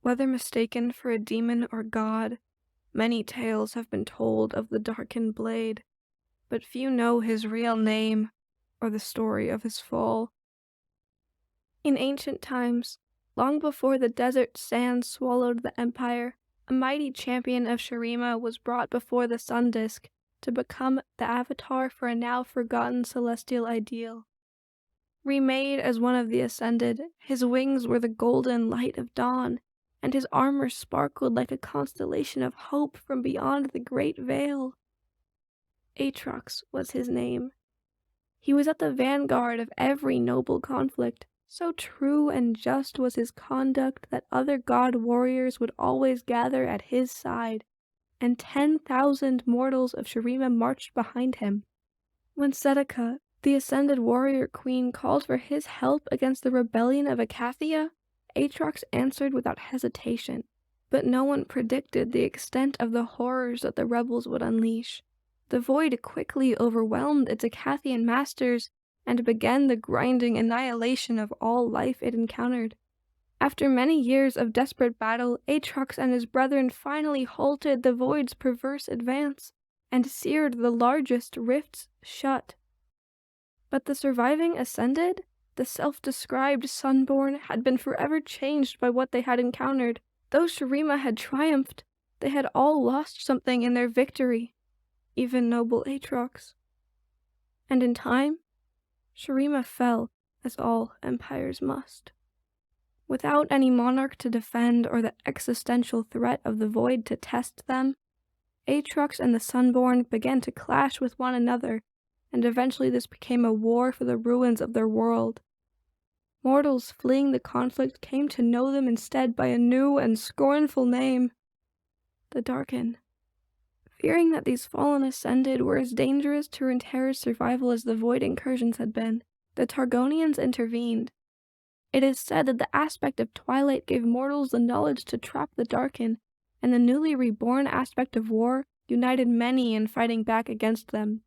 Whether mistaken for a demon or god, many tales have been told of the darkened blade, but few know his real name or the story of his fall. In ancient times, long before the desert sands swallowed the empire, a mighty champion of Shurima was brought before the sun disk to become the avatar for a now forgotten celestial ideal. Remade as one of the Ascended, his wings were the golden light of dawn, and his armor sparkled like a constellation of hope from beyond the great veil. Aatrox was his name. He was at the vanguard of every noble conflict. So true and just was his conduct that other god warriors would always gather at his side, and 10,000 mortals of Shurima marched behind him. When Seneca, the ascended warrior queen, called for his help against the rebellion of Acathia, Aatrox answered without hesitation, but no one predicted the extent of the horrors that the rebels would unleash. The void quickly overwhelmed its Acathian masters and began the grinding annihilation of all life it encountered. After many years of desperate battle, Aatrox and his brethren finally halted the void's perverse advance and seared the largest rifts shut. But the surviving Ascended, the self-described Sunborn, had been forever changed by what they had encountered. Though Shurima had triumphed, they had all lost something in their victory, even noble Aatrox. And in time, Shurima fell, as all empires must. Without any monarch to defend or the existential threat of the void to test them, Aatrox and the Sunborn began to clash with one another, and eventually this became a war for the ruins of their world. Mortals fleeing the conflict came to know them instead by a new and scornful name, the Darken. Fearing that these fallen Ascended were as dangerous to Runeterra's survival as the Void incursions had been, the Targonians intervened. It is said that the aspect of Twilight gave mortals the knowledge to trap the Darken, and the newly reborn aspect of war united many in fighting back against them.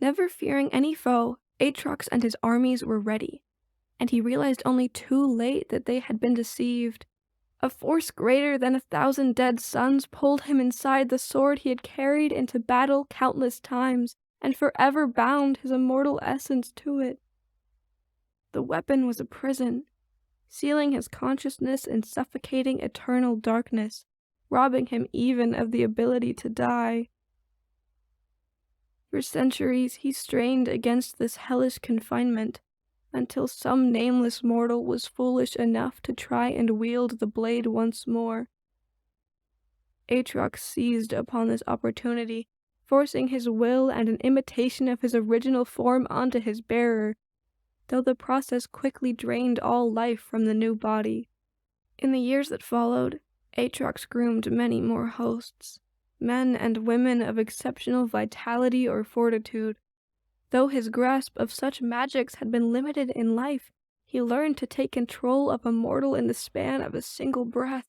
Never fearing any foe, Aatrox and his armies were ready, and he realized only too late that they had been deceived. A force greater than 1,000 dead suns pulled him inside the sword he had carried into battle countless times, and forever bound his immortal essence to it. The weapon was a prison, sealing his consciousness in suffocating eternal darkness, robbing him even of the ability to die. For centuries he strained against this hellish confinement, until some nameless mortal was foolish enough to try and wield the blade once more. Aatrox seized upon this opportunity, forcing his will and an imitation of his original form onto his bearer, though the process quickly drained all life from the new body. In the years that followed, Aatrox groomed many more hosts, men and women of exceptional vitality or fortitude. Though his grasp of such magics had been limited in life, he learned to take control of a mortal in the span of a single breath,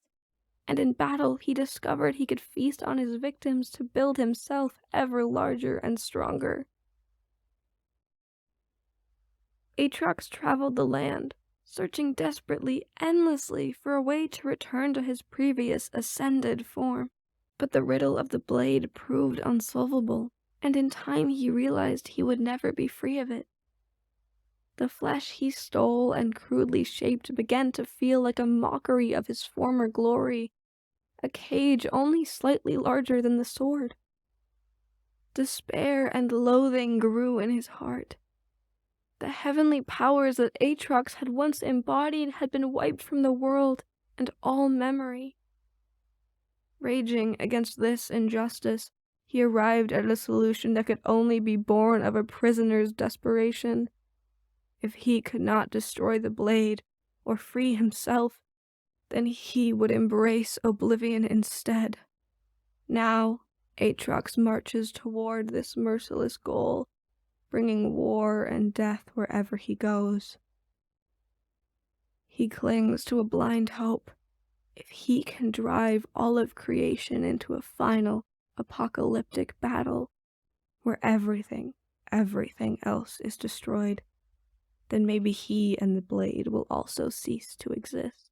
and in battle he discovered he could feast on his victims to build himself ever larger and stronger. Aatrox traveled the land, searching desperately, endlessly, for a way to return to his previous ascended form. But the riddle of the blade proved unsolvable, and in time he realized he would never be free of it. The flesh he stole and crudely shaped began to feel like a mockery of his former glory, a cage only slightly larger than the sword. Despair and loathing grew in his heart. The heavenly powers that Aatrox had once embodied had been wiped from the world and all memory. Raging against this injustice, he arrived at a solution that could only be born of a prisoner's desperation. If he could not destroy the blade, or free himself, then he would embrace oblivion instead. Now, Aatrox marches toward this merciless goal, bringing war and death wherever he goes. He clings to a blind hope. If he can drive all of creation into a final, apocalyptic battle, where everything else is destroyed, then maybe he and the blade will also cease to exist.